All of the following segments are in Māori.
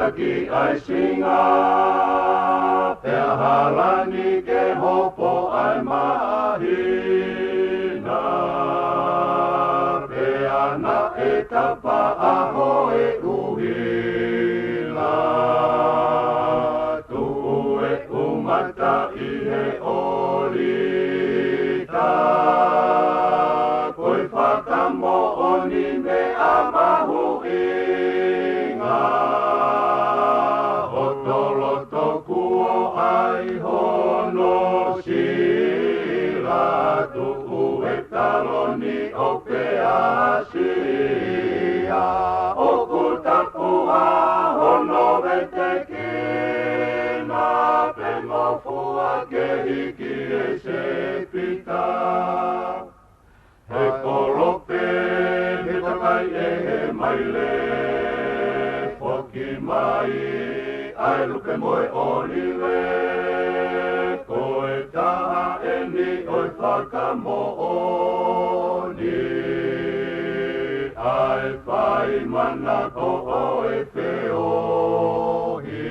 taki ai singa, pea halani ke hopo ai mahina. Pea na e tapa aho e uhila, tu e umata i he olita. Koe whakamo oni me a mahuinga, hotoloto kuo ai hono sila, tuku e taloni o pe asia, o kutapua hono e te kina, pe mofua ke hiki e se pita. He kolope, he takai e he maile, foki mai, ai lupe moe onile, koe taha e ni oi whakamo oni, ai whai mana ko oe whiohi,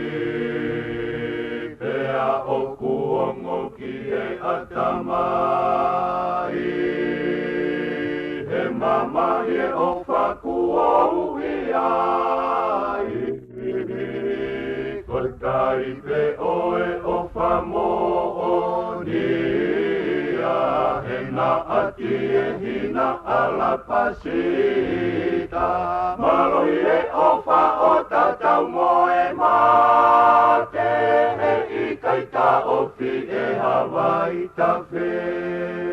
pea o kuongo ki he atamai. Mama he o whakua ui ai, koe kai pe oe o whamonia, he na ati e hina ala pasita, maloi e o wha o tatau moe mate, he i kaita o fi e Hawaii ta whee.